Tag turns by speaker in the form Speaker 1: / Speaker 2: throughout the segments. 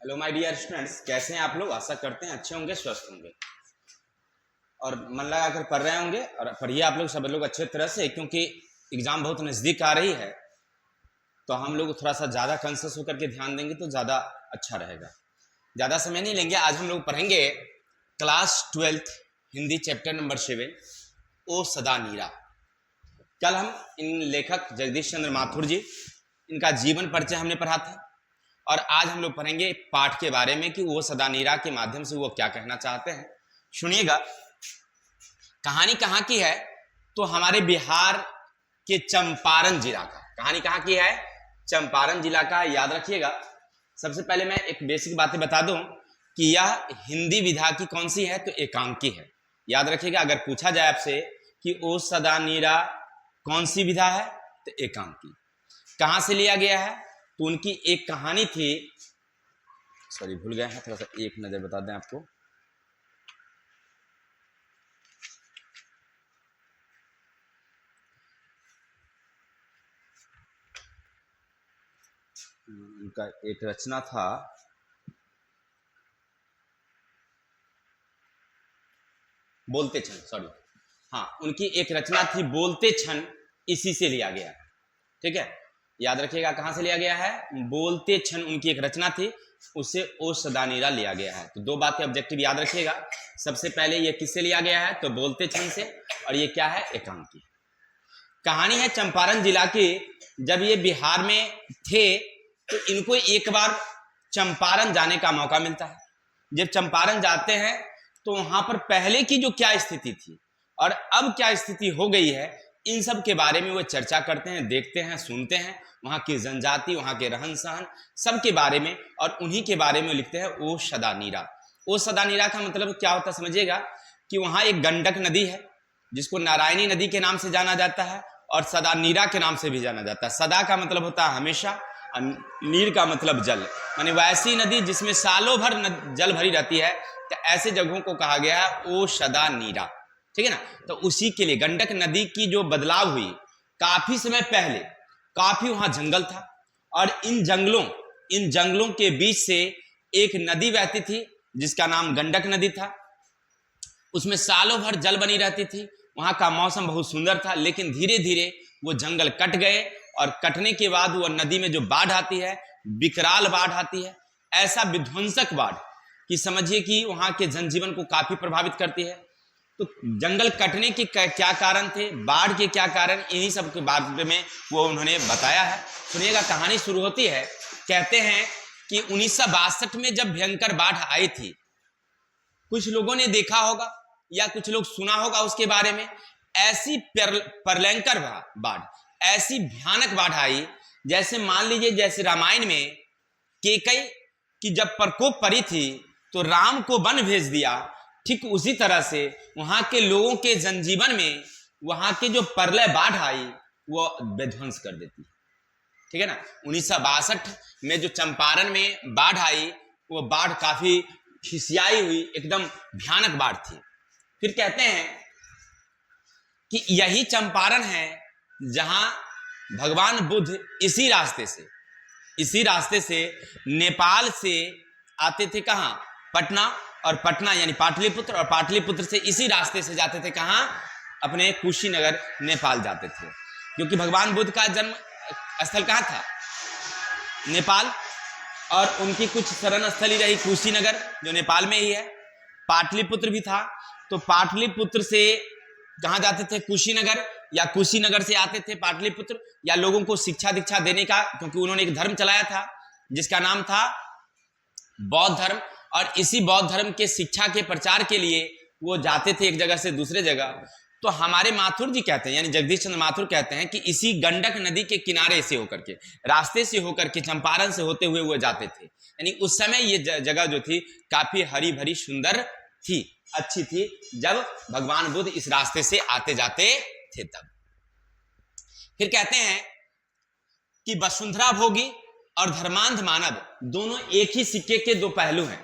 Speaker 1: Hello my dear students, कैसे हैं आप लोग। आशा करते हैं अच्छे होंगे, स्वस्थ होंगे और मन लगा कर पढ़ रहे होंगे। और पढ़िए आप लोग सब लोग अच्छे तरह से, क्योंकि एग्जाम बहुत नज़दीक आ रही है। तो हम लोग थोड़ा सा ज़्यादा कॉन्शियस होकर के ध्यान देंगे तो ज़्यादा अच्छा रहेगा। ज़्यादा समय नहीं लेंगे। आज हम लोग पढ़ेंगे क्लास 12 हिंदी चैप्टर नंबर 7 ओ सदा नीरा। कल हम इन लेखक जगदीश चंद्र माथुर जी, इनका जीवन परिचय हमने पढ़ा था। और आज हम लोग पढ़ेंगे पाठ के बारे में कि वो सदा नीरा के माध्यम से वो क्या कहना चाहते हैं। सुनिएगा, कहानी कहाँ की है तो हमारे बिहार के चंपारण जिला का। कहानी कहाँ की है? चंपारण जिला का। याद रखिएगा। सबसे पहले मैं एक बेसिक बातें बता दूं कि यह हिंदी विधा की कौन सी है तो एकांकी है। याद रखिएगा, अगर पूछा जाए आपसे कि ओ सदा नीरा कौन सी विधा है तो एकांकी। कहाँ से लिया गया है तो उनकी एक कहानी थी, सॉरी भूल गए हैं, थोड़ा सा एक नजर बता दें आपको। उनका एक रचना था बोलते क्षण, सॉरी हाँ, उनकी एक रचना थी बोलते क्षण, इसी से लिया गया है। ठीक है, याद रखिएगा कहां से लिया गया है। बोलते क्षण उनकी एक रचना थी, उससे ओ सदा नीरा लिया गया है। तो दो बातें ऑब्जेक्टिव याद रखिएगा। सबसे पहले ये किससे लिया गया है तो बोलते क्षण से, और ये क्या है एकांकी। कहानी है चंपारण जिला की। जब ये बिहार में थे तो इनको एक बार चंपारण जाने का मौका मिलता है। जब चंपारण जाते हैं तो वहां पर पहले की जो क्या स्थिति थी और अब क्या स्थिति हो गई है, इन सब के बारे में वो चर्चा करते हैं, देखते हैं, सुनते हैं। वहाँ की जनजाति, वहाँ के रहन सहन, सब के बारे में, और उन्हीं के बारे में लिखते हैं ओ सदा नीरा। ओ सदा नीरा का मतलब क्या होता है समझिएगा कि वहाँ एक गंडक नदी है जिसको नारायणी नदी के नाम से जाना जाता है और सदा नीरा के नाम से भी जाना जाता है। सदा का मतलब होता है हमेशा और नीर का मतलब जल, माने वैसी नदी जिसमें सालों भर जल भरी रहती है। तो ऐसे जगहों को कहा गया है ओ सदा नीरा। ठीक है ना। तो उसी के लिए गंडक नदी की जो बदलाव हुई, काफी समय पहले काफी वहां जंगल था और इन जंगलों के बीच से एक नदी बहती थी जिसका नाम गंडक नदी था। उसमें सालों भर जल बनी रहती थी। वहां का मौसम बहुत सुंदर था, लेकिन धीरे धीरे वो जंगल कट गए और कटने के बाद वो नदी में जो बाढ़ आती है, विकराल बाढ़ आती है, ऐसा विध्वंसक बाढ़ कि समझिए कि वहां के जनजीवन को काफी प्रभावित करती है। तो जंगल कटने के क्या कारण थे, बाढ़ के क्या कारण, इन्हीं सब के बारे में वो उन्होंने बताया है। सुनिएगा, कहानी शुरू होती है। कहते हैं कि 1962 में जब भयंकर बाढ़ आई थी, कुछ लोगों ने देखा होगा या कुछ लोग सुना होगा उसके बारे में। ऐसी प्रलयंकर बाढ़, ऐसी भयानक बाढ़ आई जैसे मान लीजिए जैसे रामायण में केकई की जब प्रकोप पड़ी थी तो राम को वन भेज दिया, ठीक उसी तरह से वहां के लोगों के जनजीवन में वहां के जो प्रलय बाढ़ आई वो विध्वंस कर देती। ठीक है ना। 1962 में जो चंपारण में बाढ़ आई, वो बाढ़ काफी खिसियाई हुई, एकदम भयानक बाढ़ थी। फिर कहते हैं कि यही चंपारण है जहां भगवान बुद्ध इसी रास्ते से नेपाल से आते थे। कहां? पटना, और पटना यानी पाटलिपुत्र, और पाटलिपुत्र से इसी रास्ते से जाते थे कहां? अपने कुशीनगर नेपाल जाते थे, क्योंकि भगवान बुद्ध का जन्म स्थल कहां था? नेपाल। और उनकी कुछ शरण स्थली रही कुशीनगर जो नेपाल में ही है। पाटलिपुत्र भी था। तो पाटलिपुत्र से कहां जाते थे? कुशीनगर, या कुशीनगर से आते थे पाटलिपुत्र, या लोगों को शिक्षा दीक्षा देने का, क्योंकि उन्होंने एक धर्म चलाया था जिसका नाम था बौद्ध धर्म। और इसी बौद्ध धर्म के शिक्षा के प्रचार के लिए वो जाते थे एक जगह से दूसरे जगह। तो हमारे माथुर जी कहते हैं, यानी जगदीश चंद्र माथुर कहते हैं कि इसी गंडक नदी के किनारे से होकर के, रास्ते से होकर के, चंपारण से होते हुए वो जाते थे। यानी उस समय ये जगह जो थी काफी हरी भरी सुंदर थी, अच्छी थी, जब भगवान बुद्ध इस रास्ते से आते जाते थे तब। फिर कहते हैं कि वसुंधरा भोगी और धर्मांध मानव दोनों एक ही सिक्के के दो पहलू हैं।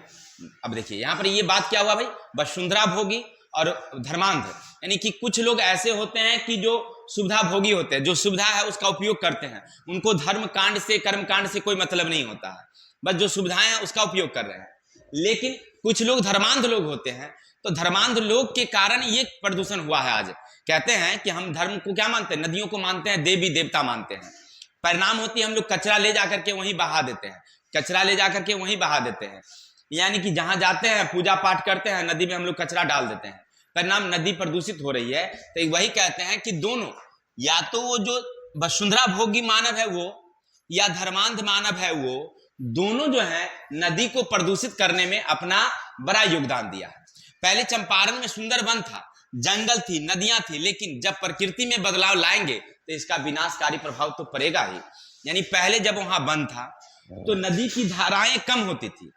Speaker 1: अब देखिए यहां पर ये बात क्या हुआ भाई, वसुंधरा भोगी और धर्मांध, यानी कि कुछ लोग ऐसे होते हैं कि जो सुविधा भोगी होते हैं, जो सुविधा है उसका उपयोग करते हैं, उनको धर्म कांड से कर्म कांड से कोई मतलब नहीं होता है, बस जो सुविधाएं हैं उसका उपयोग कर रहे हैं। लेकिन कुछ लोग धर्मांध लोग होते हैं, तो धर्मांध लोग के कारण ये प्रदूषण हुआ है। आज कहते हैं कि हम धर्म को क्या मानते हैं, नदियों को मानते हैं, देवी देवता मानते हैं। परिणाम होती है हम लोग कचरा ले जाकर के वहीं बहा देते हैं, कचरा ले जाकर के वहीं बहा देते हैं, यानी कि जहां जाते हैं पूजा पाठ करते हैं नदी में हम लोग कचरा डाल देते हैं, परिणाम नदी प्रदूषित हो रही है। तो वही कहते हैं कि दोनों, या तो वो जो वसुंधरा भोगी मानव है वो, या धर्मांध मानव है वो, दोनों जो है नदी को प्रदूषित करने में अपना बड़ा योगदान दिया है। पहले चंपारण में सुंदर वन था, जंगल थी, नदियां थी, लेकिन जब प्रकृति में बदलाव लाएंगे तो इसका विनाशकारी प्रभाव तो पड़ेगा ही। यानी पहले जब वहां वन था तो नदी की धाराएं कम होती थी,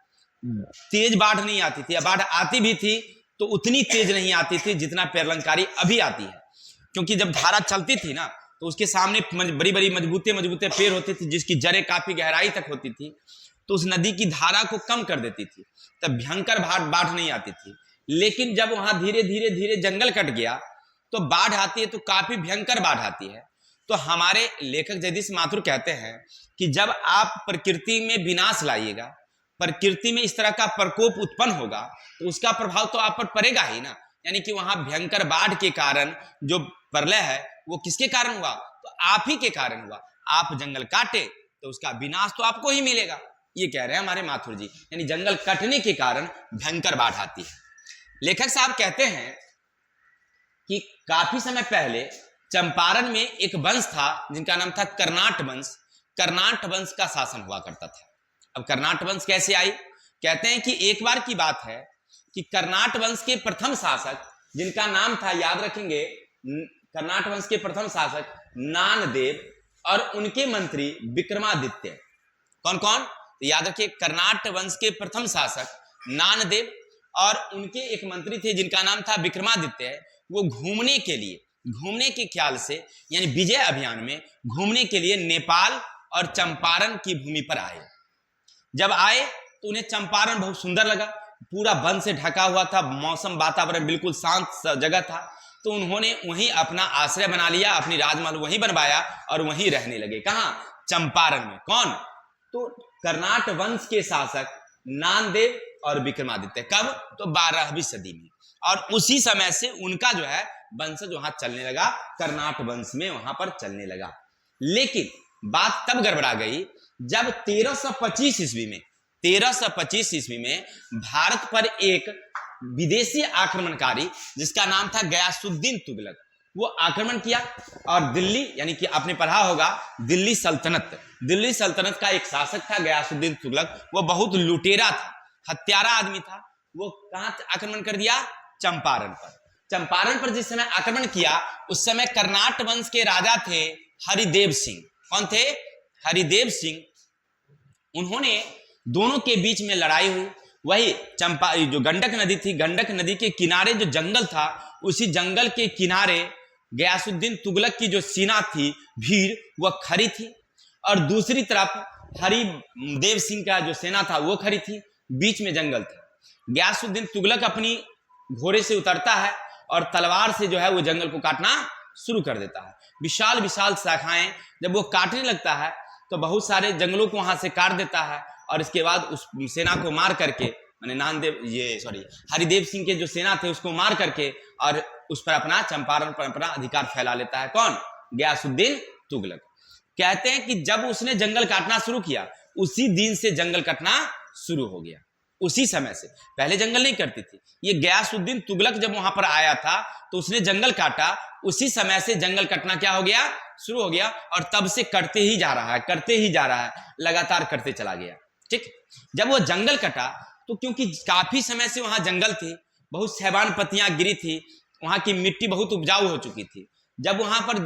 Speaker 1: तेज बाढ़ नहीं आती थी, या बाढ़ आती भी थी तो उतनी तेज नहीं आती थी जितना प्रलंकारी अभी आती है। क्योंकि जब धारा चलती थी ना तो उसके सामने बड़ी बड़ी मजबूते पेड़ होते थे जिसकी जड़ें काफी गहराई तक होती थी, तो उस नदी की धारा को कम कर देती थी, तब भयंकर बाढ़ नहीं आती थी। लेकिन जब वहां धीरे धीरे जंगल कट गया तो बाढ़ आती है, तो काफी भयंकर बाढ़ आती है। तो हमारे लेखक जगदीश माथुर कहते हैं कि जब आप प्रकृति में विनाश लाइएगा, प्रकृति में इस तरह का प्रकोप उत्पन्न होगा, तो उसका प्रभाव तो आप पर पड़ेगा ही ना। यानी कि वहां भयंकर बाढ़ के कारण जो प्रलय है वो किसके कारण हुआ, तो आप ही के कारण हुआ। आप जंगल काटे तो उसका विनाश तो आपको ही मिलेगा, ये कह रहे हैं हमारे माथुर जी। यानी जंगल कटने के कारण भयंकर बाढ़ आती है। लेखक साहब कहते हैं कि काफी समय पहले चंपारण में एक वंश था जिनका नाम था कर्नाट वंश। कर्नाट वंश का शासन हुआ करता था। अब कर्नाट वंश कैसे आई, कहते हैं कि एक बार की बात है कि कर्नाट वंश के प्रथम शासक जिनका नाम था, याद रखेंगे, कर्नाट वंश के प्रथम शासक नानदेव और उनके मंत्री विक्रमादित्य। कौन कौन, तो याद रखिए, कर्नाट वंश के प्रथम शासक नानदेव और उनके एक मंत्री थे जिनका नाम था विक्रमादित्य। वो घूमने के ख्याल से, यानी विजय अभियान में घूमने के लिए नेपाल और चंपारण की भूमि पर आए। जब आए तो उन्हें चंपारण बहुत सुंदर लगा, पूरा वन से ढका हुआ था, मौसम वातावरण बिल्कुल शांत जगह था, तो उन्होंने वहीं अपना आश्रय बना लिया, अपनी राजमहल वहीं बनवाया और वहीं रहने लगे। कहां, चंपारण में। कौन, तो कर्नाट वंश के शासक नानदेव और विक्रमादित्य। कब, तो 12वीं सदी में। और उसी समय से उनका जो है वंशज वहां चलने लगा, कर्नाट वंश में वहां पर चलने लगा। लेकिन बात तब गड़बड़ा गई जब 1325 ईस्वी में भारत पर एक विदेशी आक्रमणकारी जिसका नाम था गयासुद्दीन तुगलक, वो आक्रमण किया और दिल्ली, यानी कि आपने पढ़ा होगा दिल्ली सल्तनत का एक शासक था गयासुद्दीन तुगलक। वो बहुत लुटेरा था, हत्यारा आदमी था। वो कहां आक्रमण कर दिया, चंपारण पर जिस समय आक्रमण किया उस समय कर्नाट वंश के राजा थे हरिदेव सिंह। कौन थे, हरिदेव सिंह। उन्होंने, दोनों के बीच में लड़ाई हुई। वही जो गंडक नदी थी, गंडक नदी के किनारे जो जंगल था, उसी जंगल के किनारे गयासुद्दीन तुगलक की जो सेना थी, भीड़, वह खड़ी थी, और दूसरी तरफ हरिदेव सिंह का जो सेना था वो खड़ी थी। बीच में जंगल था। गयासुद्दीन तुगलक अपनी घोड़े से उतरता है और तलवार से जो है वो जंगल को काटना शुरू कर देता है। विशाल विशाल शाखाएं जब वो काटने लगता है तो बहुत सारे जंगलों को वहां से काट देता है, और इसके बाद उस सेना को मार करके, माने हरिदेव सिंह के जो सेना थे उसको मार करके और उस पर अपना चंपारण पर अपना अधिकार फैला लेता है। कौन, गयासुद्दीन तुगलक। कहते हैं कि जब उसने जंगल काटना शुरू किया उसी दिन से जंगल कटना शुरू हो गया। उसी समय से, पहले जंगल नहीं करती थी। ये गयासुद्दीन तुगलक जब वहां पर आया था तो उसने जंगल काटा, उसी समय से जंगल कटना क्या हो गया, शुरू हो गया, और तब से करते ही जा रहा है, लगातार करते चला गया। ठीक, जब वो जंगल कटा तो क्योंकि काफी समय से वहां जंगल थी, बहुत सैवान पत्तियां गिरी थी, वहां की मिट्टी बहुत उपजाऊ हो चुकी थी। जब वहां पर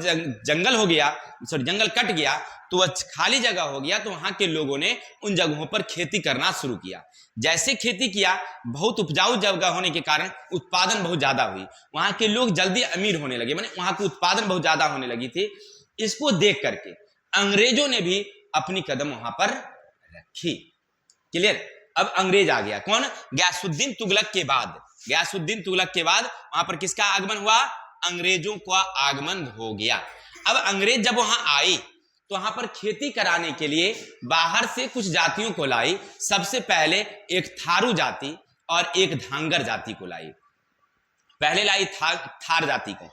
Speaker 1: जंगल कट गया तो वह खाली जगह हो गया, तो वहां के लोगों ने उन जगहों पर खेती करना शुरू किया। जैसे खेती किया, बहुत उपजाऊ जगह होने के कारण उत्पादन बहुत ज्यादा हुई, वहां के लोग जल्दी अमीर होने लगे, माने वहां की उत्पादन बहुत ज्यादा होने लगी थी। इसको देख करके अंग्रेजों ने भी अपनी कदम वहां पर रखी। क्लियर, अब अंग्रेज आ गया। कौन, गयासुद्दीन तुगलक के बाद वहां पर किसका आगमन हुआ, अंग्रेजों का आगमन हो गया। अब अंग्रेज जब वहां आई तो वहां पर खेती कराने के लिए बाहर से कुछ जातियों को लाई। सबसे पहले एक थारू जाति और एक धांगर जाति को लाई। पहले लाई थार जाति को,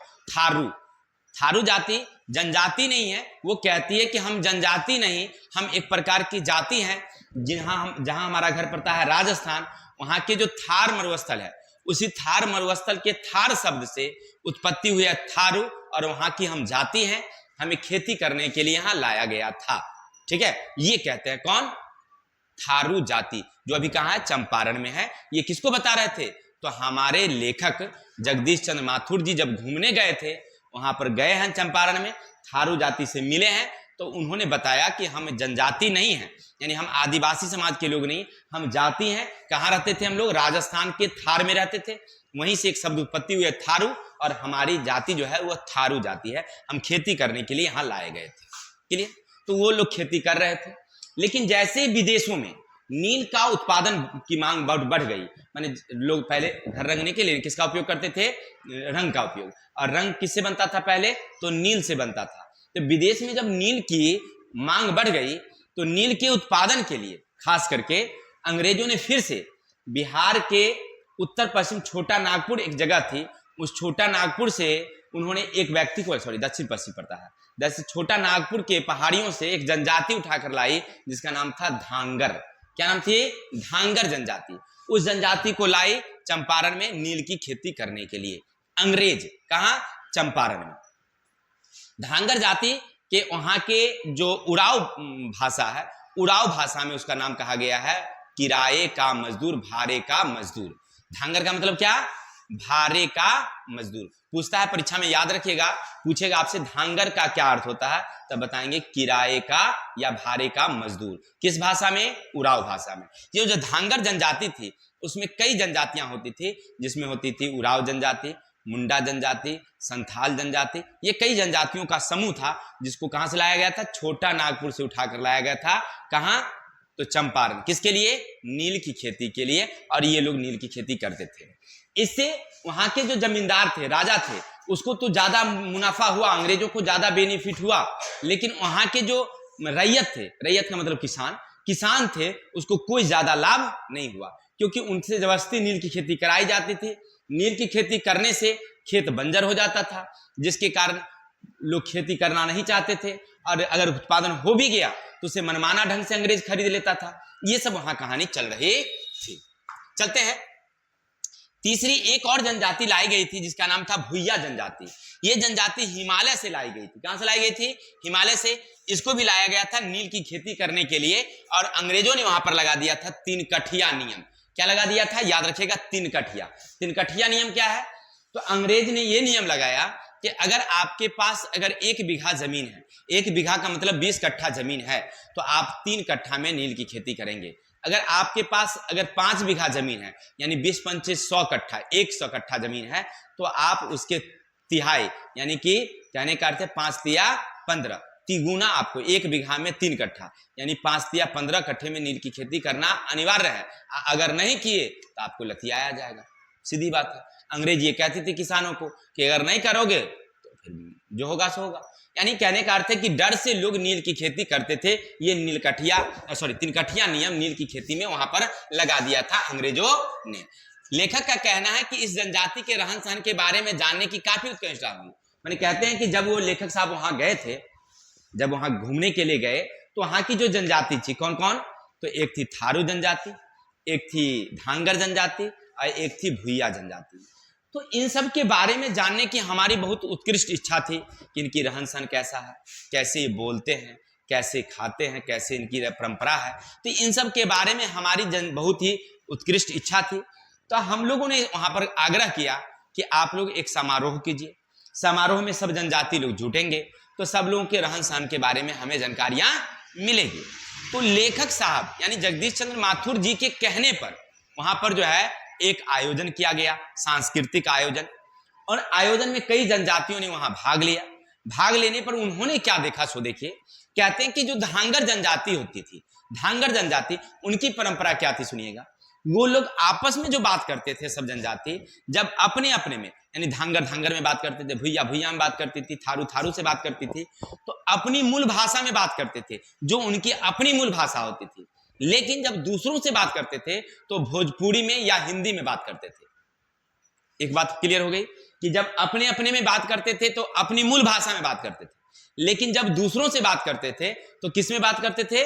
Speaker 1: थारू जाति जनजाति नहीं है, वो कहती है कि हम जनजाति नहीं, हम एक प्रकार की जाति हैं। जहां हमारा घर पड़ता है राजस्थान, वहां के जो थार मरुस्थल है, उसी थार मरुस्थल के थार शब्द से उत्पत्ति हुई है थारू, और वहां की हम जाति हैं, हमें खेती करने के लिए यहां लाया गया था। ठीक है, ये कहते हैं कौन? थारू जाति, जो अभी कहां है? चंपारण में है। ये किसको बता रहे थे? तो हमारे लेखक जगदीश चंद्र माथुर जी जब घूमने गए थे, वहां पर गए हैं चंपारण में, थारू जाति से मिले हैं, तो उन्होंने बताया कि हम जनजाति नहीं हैं, यानी हम आदिवासी समाज के लोग नहीं, हम जाति हैं। कहाँ रहते थे हम लोग? राजस्थान के थार में रहते थे, वहीं से एक शब्द उत्पत्ति हुई है थारू, और हमारी जाति जो है वह थारू जाति है। हम खेती करने के लिए यहाँ लाए गए थे। क्लियर? तो वो लोग खेती कर रहे थे, लेकिन जैसे विदेशों में नील का उत्पादन की मांग बढ़ गई, माने लोग पहले घर रंगने के लिए किसका उपयोग करते थे? रंग का उपयोग। और रंग किससे बनता था पहले? तो नील से बनता था। तो विदेश में जब नील की मांग बढ़ गई, तो नील के उत्पादन के लिए खास करके अंग्रेजों ने फिर से बिहार के उत्तर पश्चिम छोटा नागपुर एक जगह थी, उस छोटा नागपुर से उन्होंने एक व्यक्ति को, दक्षिण पश्चिम पड़ता है, छोटा नागपुर के पहाड़ियों से एक जनजाति उठाकर लाई, जिसका नाम था धांगर। क्या नाम थी? धांगर जनजाति। उस जनजाति को लाई चंपारण में नील की खेती करने के लिए अंग्रेज। कहां? चंपारण में। धांगर जाति के वहां के जो उराव भाषा है, उराव भाषा में उसका नाम कहा गया है किराए का मजदूर, भारे का मजदूर। धांगर का मतलब क्या? भारे का मजदूर। पूछता है परीक्षा में, याद रखिएगा, पूछेगा आपसे धांगर का क्या अर्थ होता है, तब बताएंगे किराए का या भारे का मजदूर। किस भाषा में? उराव भाषा में। ये जो धांगर जनजाति थी, उसमें कई जनजातियां होती थी, जिसमें होती थी उराव जनजाति, मुंडा जनजाति, संथाल जनजाति। ये कई जनजातियों का समूह था, जिसको कहां से लाया गया था? छोटा नागपुर से उठाकर लाया गया था। कहां? तो चंपारण। किसके लिए? नील की खेती के लिए। और ये लोग नील की खेती करते थे। इससे वहां के जो जमींदार थे, राजा थे, उसको तो ज्यादा मुनाफा हुआ, अंग्रेजों को ज्यादा बेनिफिट हुआ, लेकिन वहां के जो रैयत थे, रैयत का मतलब किसान थे, उसको कोई ज्यादा लाभ नहीं हुआ, क्योंकि उनसे जबरदस्ती नील की खेती कराई जाती थी। नील की खेती करने से खेत बंजर हो जाता था, जिसके कारण लोग खेती करना नहीं चाहते थे, और अगर उत्पादन हो भी गया तो उसे मनमाना ढंग से अंग्रेज खरीद लेता था। ये सब वहां कहानी चल रही थी। चलते हैं, तीसरी एक और जनजाति लाई गई थी, जिसका नाम था भुइया जनजाति। ये जनजाति हिमालय से लाई गई थी। कहां से लाई गई थी? हिमालय से। इसको भी लाया गया था नील की खेती करने के लिए, और अंग्रेजों ने वहां पर लगा दिया था 3 कठिया नियम। क्या लगा दिया था? याद रखिएगा, 3 कठिया। 3 कठिया नियम क्या है? तो अंग्रेज ने यह नियम लगाया कि अगर आपके पास अगर 1 बीघा जमीन है, 1 बीघा का मतलब 20 कट्ठा जमीन है, तो आप 3 कट्ठा में नील की खेती करेंगे। अगर आपके पास अगर 5 बीघा जमीन है, यानी 20 पंचे 100 कट्ठा, 100 कट्ठा जमीन है, तो आप उसके तिहाई, यानी कि कहने का अर्थ है 5 तिया 15, तिगुना आपको 1 बीघा में 3 कट्ठा, यानी 5 तिया 15 कट्ठे में नील की खेती करना अनिवार्य है। अगर नहीं किए तो आपको लथियाया जाएगा। सीधी बात है। अंग्रेज ये कहते थे किसानों को कि अगर नहीं करोगे तो फिर जो होगा सो होगा। यानी कहने का अर्थ है कि डर से लोग नील की खेती करते थे। ये 3 कठिया नियम नील की खेती में वहां पर लगा दिया था अंग्रेजों ने। लेखक का कहना है कि इस जनजाति के रहन सहन के बारे में जानने की काफी उत्कंठा हुई। मैंने कहते हैं कि जब वो लेखक साहब वहां गए थे, जब वहां घूमने के लिए गए, तो वहां की जो जनजाति थी, कौन कौन? तो एक थी थारू जनजाति, एक थी धांगर जनजाति, और एक थी भुइया जनजाति। तो इन सब के बारे में जानने की हमारी बहुत उत्कृष्ट इच्छा थी कि इनकी रहन सहन कैसा है, कैसे ये बोलते हैं, कैसे खाते हैं, कैसे इनकी परंपरा है। तो इन सब के बारे में हमारी बहुत ही उत्कृष्ट इच्छा थी। तो हम लोगों ने वहां पर आग्रह किया कि आप लोग एक समारोह कीजिए, समारोह में सब जनजाति लोग जुटेंगे, तो सब लोगों के रहन सहन के बारे में हमें जानकारियां मिलेगी। तो लेखक साहब यानी जगदीश चंद्र माथुर जी के कहने पर वहां पर जो है एक आयोजन किया गया, सांस्कृतिक आयोजन, और आयोजन में कई जनजातियों ने वहां भाग लिया। भाग लेने पर उन्होंने क्या देखा सो देखिए। कहते हैं कि जो धांगर जनजाति होती थी, धांगर जनजाति, उनकी परंपरा क्या थी सुनिएगा। वो लोग आपस में जो बात करते थे सब जनजाति, जब अपने अपने में यानी धांगर धांगर में बात करते थे, भुइया भुइया में बात करती थी, थारू थारू से बात करती थी, तो अपनी मूल भाषा में बात करते थे जो उनकी अपनी मूल भाषा होती थी। लेकिन जब दूसरों से बात करते थे तो भोजपुरी में या हिंदी में बात करते थे। एक बात क्लियर हो गई कि जब अपने अपने में बात करते थे तो अपनी मूल भाषा में बात करते थे, लेकिन जब दूसरों से बात करते थे तो किस में बात करते थे?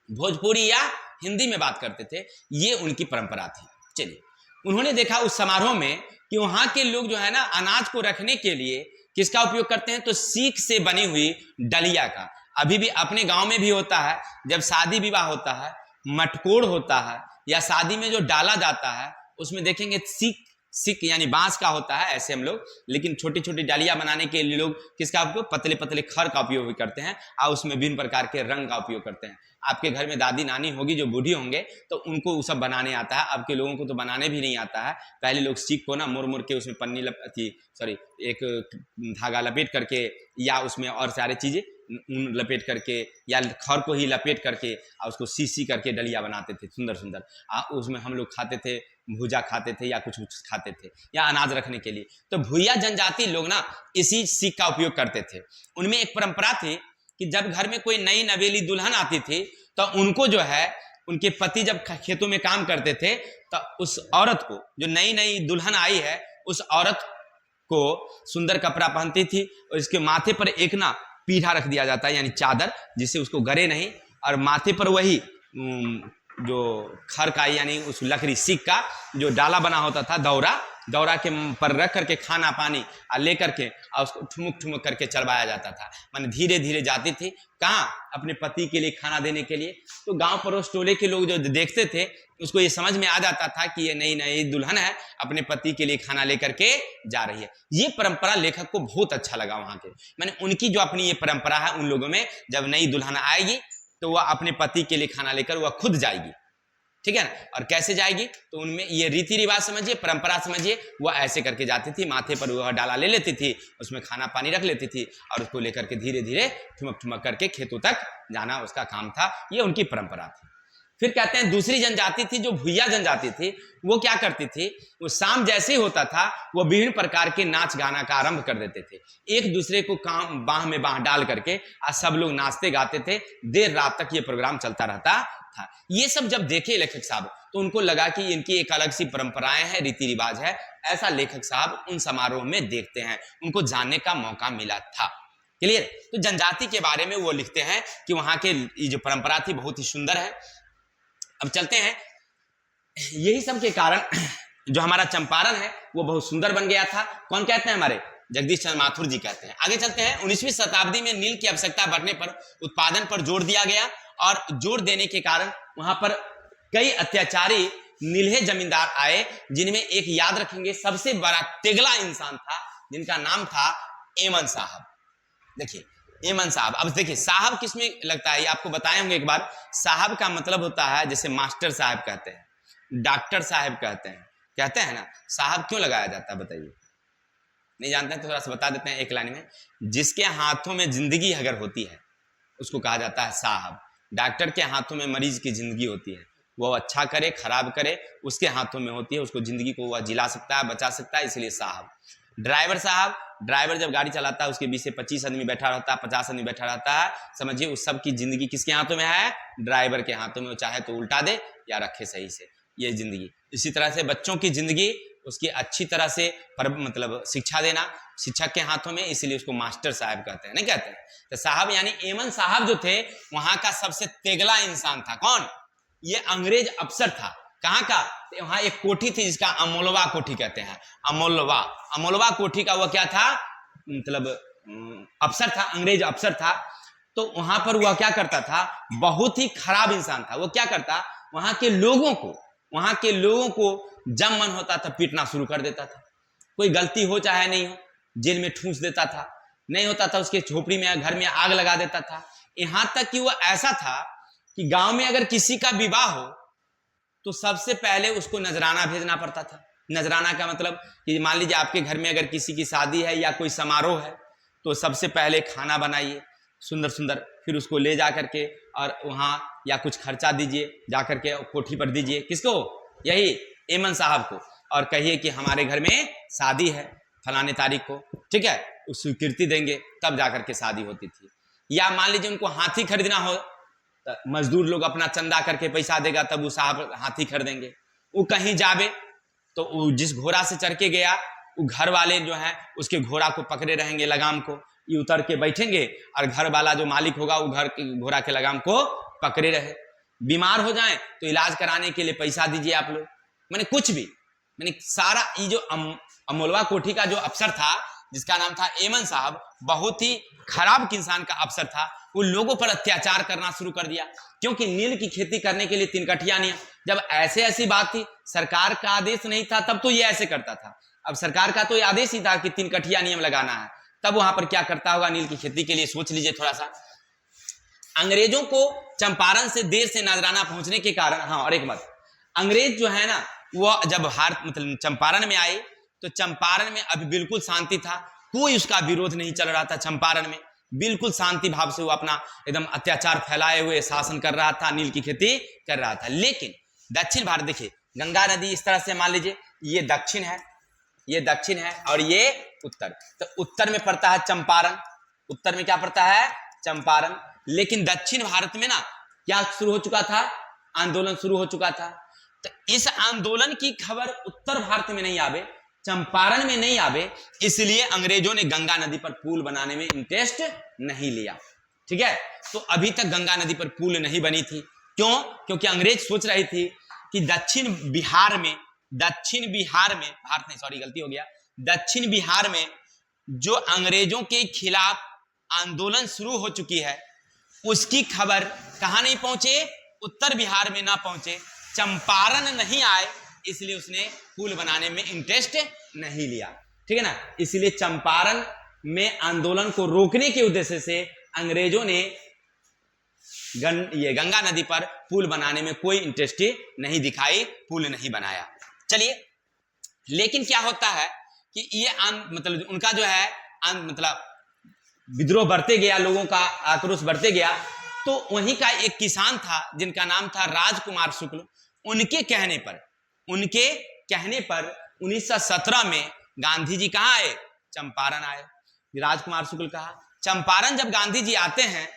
Speaker 1: भोजपुरी या हिंदी में बात करते थे। ये उनकी परंपरा थी। चलिए, उन्होंने देखा उस समारोह में कि वहां के लोग जो है ना अनाज को रखने के लिए किसका उपयोग करते हैं? तो सीक से बनी हुई डलिया का। अभी भी अपने गांव में भी होता है, जब शादी विवाह होता है, मटकोड़ होता है या शादी में जो डाला जाता है उसमें देखेंगे सीक यानी बांस का होता है ऐसे हम लोग, लेकिन छोटी छोटी डालियां बनाने के लिए लोग किसका उपयोग? पतले पतले खर का उपयोग भी करते हैं और उसमें विभिन्न प्रकार के रंग का उपयोग करते हैं। आपके घर में दादी नानी होगी जो बूढ़ी होंगे तो उनको वो सब बनाने आता है। अब के लोगों को तो बनाने भी नहीं आता है। पहले लोग सीक को ना मुड़ मुड़ के उसमें पन्नी एक धागा लपेट करके या उसमें और सारे चीजें ऊन लपेट करके या खर को ही लपेट करके और उसको सी करके डलिया बनाते थे सुंदर सुंदर। उसमें हम लोग खाते थे, भुजा खाते थे या कुछ खाते थे या अनाज रखने के लिए। तो भुइया जनजाति लोग ना इसी सीक का उपयोग करते थे। उनमें एक परंपरा थी कि जब घर में कोई नई नवेली दुल्हन आती थी तो उनको जो है उनके पति जब खेतों में काम करते थे तो उस औरत को, जो नई नई दुल्हन आई है, उस औरत को सुंदर कपड़ा पहनती थी और इसके माथे पर एक ना पीढ़ा रख दिया जाता है यानी चादर, जिससे उसको गरे नहीं, और माथे पर वही जो खर का यानी उस लकड़ी सीक का जो डाला बना होता था, दौरा के पर रख करके खाना पानी लेकर के और उसको ठुमुक ठुमुक करके चढ़वाया जाता था। माने धीरे धीरे जाती थी कहाँ? अपने पति के लिए खाना देने के लिए। तो गांव पड़ोस टोले के लोग जो देखते थे उसको ये समझ में आ जाता था कि ये नई नई दुल्हन है, अपने पति के लिए खाना लेकर के जा रही है। ये परंपरा लेखक को बहुत अच्छा लगा वहां के। मैंने उनकी जो अपनी ये परंपरा है उन लोगों में, जब नई दुल्हन आएगी तो वह अपने पति के लिए खाना लेकर वह खुद जाएगी, ठीक है ना। और कैसे जाएगी? तो उनमें ये रीति रिवाज समझिए, परंपरा समझिए। वह ऐसे करके जाती थी, माथे पर वह डाला ले लेती थी, उसमें खाना पानी रख लेती थी और उसको लेकर के धीरे धीरे ठुमक ठुमक करके खेतों तक जाना उसका काम था। ये उनकी परंपरा थी। फिर कहते हैं दूसरी जनजाति थी जो भुइया जनजाति थी, वो क्या करती थी? वो शाम जैसे ही होता था वो विभिन्न प्रकार के नाच गाना का आरंभ कर देते थे। एक दूसरे को काम बाह में बाह डाल करके आज सब लोग नाचते गाते थे। देर रात तक ये प्रोग्राम चलता रहता था। ये सब जब देखे लेखक साहब तो उनको लगा कि इनकी एक अलग सी परंपराएं हैं, रीति रिवाज है। ऐसा लेखक साहब उन समारोह में देखते हैं, उनको जानने का मौका मिला था। क्लियर? तो जनजाति के बारे में वो लिखते हैं कि वहां के जो परंपरा थी बहुत ही सुंदर है। अब चलते हैं, यही सब के कारण जो हमारा चंपारण है वो बहुत सुंदर बन गया था। कौन कहते हैं? हमारे जगदीश चंद्र माथुर जी कहते हैं। आगे चलते हैं। 19वीं शताब्दी में नील की आवश्यकता बढ़ने पर उत्पादन पर जोर दिया गया और जोर देने के कारण वहां पर कई अत्याचारी नील्हे जमींदार आए, जिनमें एक याद रखेंगे सबसे बड़ा तेगला इंसान था जिनका नाम था एमन साहब। देखिए एमन साहब। अब देखिए साहब किसमें लगता है ये आपको बताए होंगे एक बार। साहब का मतलब होता है जैसे मास्टर साहब कहते हैं, डॉक्टर साहब कहते हैं ना। साहब क्यों लगाया जाता है बताइए? नहीं जानते हैं तो थोड़ा सा बता देते हैं एक लाइन में। जिसके हाथों में जिंदगी अगर होती है उसको कहा जाता है साहब। डॉक्टर के हाथों में मरीज की जिंदगी होती है, वो अच्छा करे खराब करे उसके हाथों में होती है, उसको जिंदगी को वह जिला सकता है, बचा सकता है, इसलिए साहब। ड्राइवर साहब, ड्राइवर जब गाड़ी चलाता है उसके बीच से 25 आदमी बैठा रहता है, 50 आदमी बैठा रहता है, समझिए उस सब की जिंदगी किसके हाथों में है? ड्राइवर के हाथों में। वो चाहे तो उल्टा दे या रखे सही से, ये जिंदगी। इसी तरह से बच्चों की जिंदगी उसकी अच्छी तरह से मतलब शिक्षा देना शिक्षक के हाथों में, इसलिए उसको मास्टर साहब कहते हैं, नहीं कहते हैं? तो साहब यानी एमन साहब जो थे वहां का सबसे तेगला इंसान था। कौन? ये अंग्रेज अफसर था। कहाँ का? वहां एक कोठी थी जिसका अमोलवा कोठी कहते हैं। अमोलवा कोठी का वो क्या था? मतलब अफसर था, अंग्रेज अफसर था। तो वहां पर वह क्या करता था? बहुत ही खराब इंसान था। वो क्या करता? वहां के लोगों को जब मन होता था पीटना शुरू कर देता था। कोई गलती हो चाहे नहीं हो, जेल में ठूंस देता था। नहीं होता था उसके झोपड़ी में घर में आग लगा देता था। यहां तक कि वो ऐसा था कि गांव में अगर किसी का विवाह हो तो सबसे पहले उसको नजराना भेजना पड़ता था। नजराना का मतलब कि मान लीजिए आपके घर में अगर किसी की शादी है या कोई समारोह है तो सबसे पहले खाना बनाइए सुंदर सुंदर, फिर उसको ले जा करके और वहाँ या कुछ खर्चा दीजिए, जाकर के कोठी पर दीजिए। किसको? यही एमन साहब को, और कहिए कि हमारे घर में शादी है फलाने तारीख को, ठीक है, उस स्वीकृति देंगे, तब जाकर के शादी होती थी। या मान लीजिए उनको हाथी खरीदना हो, तो मजदूर लोग अपना चंदा करके पैसा देगा, तब वो साहब हाथी खरीदेंगे। वो कहीं जावे तो वो जिस घोड़ा से चढ़ के गया, वो घर वाले जो है उसके घोड़ा को पकड़े रहेंगे, लगाम को, ये उतर के बैठेंगे, और घर वाला जो मालिक होगा वो घर के घोड़ा के लगाम को पकड़े रहे। बीमार हो जाए तो इलाज कराने के लिए पैसा दीजिए आप लोग, मैंने कुछ भी, मैंने सारा ये जो अमोलवा कोठी का जो अफसर था, जिसका नाम था एमन साहब, बहुत ही खराब किसान का अफसर था। वो लोगों पर अत्याचार करना शुरू कर दिया, क्योंकि नील की खेती करने के लिए 3 कठिया नियम, जब ऐसी बात थी, सरकार का आदेश नहीं था, तब तो ये ऐसे करता था। अब सरकार का तो ये आदेश ही था कि 3 कठिया नियम लगाना है, तब वहां पर क्या करता होगा नील की खेती के लिए, सोच लीजिए थोड़ा सा। अंग्रेजों को चंपारण से देर से नजराना पहुंचने के कारण, हाँ और एक बात, अंग्रेज जो है ना, वो जब भारत मतलब चंपारण में आए, तो चंपारण में अभी बिल्कुल शांति था, कोई उसका विरोध नहीं चल रहा था। चंपारण में बिल्कुल शांति भाव से वो अपना एकदम अत्याचार फैलाए हुए शासन कर रहा था, नील की खेती कर रहा था। लेकिन दक्षिण भारत देखिए, गंगा नदी इस तरह से मान लीजिए, ये दक्षिण है, ये दक्षिण है, और ये उत्तर, तो उत्तर में पड़ता है चंपारण, उत्तर में क्या पड़ता है? चंपारण। लेकिन दक्षिण भारत में ना क्या शुरू हो चुका था? आंदोलन शुरू हो चुका था। तो इस आंदोलन की खबर उत्तर भारत में नहीं आवे, चंपारण में नहीं आवे, इसलिए अंग्रेजों ने गंगा नदी पर पुल बनाने में इंटरेस्ट नहीं लिया, ठीक है। तो अभी तक गंगा नदी पर पुल नहीं बनी थी। क्यों? क्योंकि अंग्रेज सोच रही थी कि दक्षिण बिहार में, भारत नहीं, सॉरी गलती हो गया, दक्षिण बिहार में जो अंग्रेजों के खिलाफ आंदोलन शुरू हो चुकी है, उसकी खबर कहां नहीं पहुंचे? उत्तर बिहार में ना पहुंचे, चंपारण नहीं आए, इसलिए उसने पुल बनाने में इंटरेस्ट नहीं लिया, ठीक है ना। इसलिए चंपारण में आंदोलन को रोकने के उद्देश्य से अंग्रेजों ने ये गंगा नदी पर पुल बनाने में कोई इंटरेस्ट नहीं दिखाई, पुल नहीं बनाया। चलिए, लेकिन क्या होता है कि ये मतलब उनका जो है मतलब विद्रोह बढ़ते गया, लोगों का आक्रोश बढ़ते गया, तो वहीं का एक किसान था जिनका नाम था राजकुमार शुक्ल, उनके कहने पर 1917 में गांधी जी कहाँ आए? चंपारण आए। राजकुमार शुक्ल कहा, चंपारण जब गांधी जी आते हैं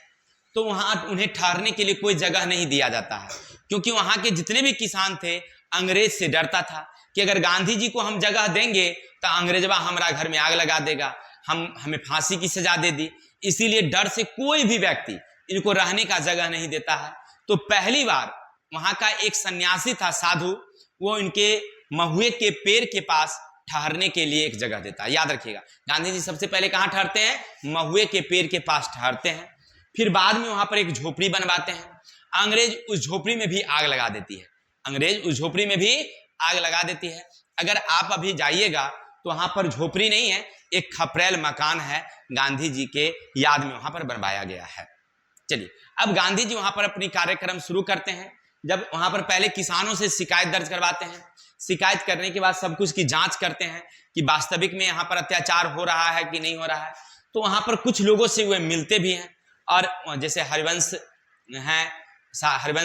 Speaker 1: तो वहां उन्हें ठहरने के लिए कोई जगह नहीं दिया जाता है, क्योंकि वहां के जितने भी किसान थे अंग्रेज से डरता था कि अगर गांधी जी को हम जगह देंगे तो अंग्रेजवा हमारा घर में आग लगा देगा, हमें फांसी की सजा दे दी। इसीलिए डर से कोई भी व्यक्ति इनको रहने का जगह नहीं देता है। तो पहली बार वहां का एक सन्यासी था, साधु, वो इनके महुए के पेड़ के पास ठहरने के लिए एक जगह देता है। याद रखिएगा, गांधी जी सबसे पहले कहां ठहरते हैं? महुए के पेड़ के पास ठहरते हैं, फिर बाद में वहां पर एक झोपड़ी बनवाते हैं। अंग्रेज उस झोपड़ी में भी आग लगा देती है, अगर आप अभी जाइएगा तो वहां पर झोपड़ी नहीं है, एक खपरेल मकान है, गांधी जी के याद में वहां पर बनवाया गया है। चलिए, अब गांधी जी वहां पर अपनी कार्यक्रम शुरू करते हैं। जब वहां पर पहले किसानों से शिकायत दर्ज करवाते हैं, शिकायत करने के बाद सब कुछ की जांच करते हैं कि वास्तविक में यहाँ पर अत्याचार हो रहा है कि नहीं हो रहा है। तो वहां पर कुछ लोगों से वे मिलते भी हैं, और जैसे हरिवंश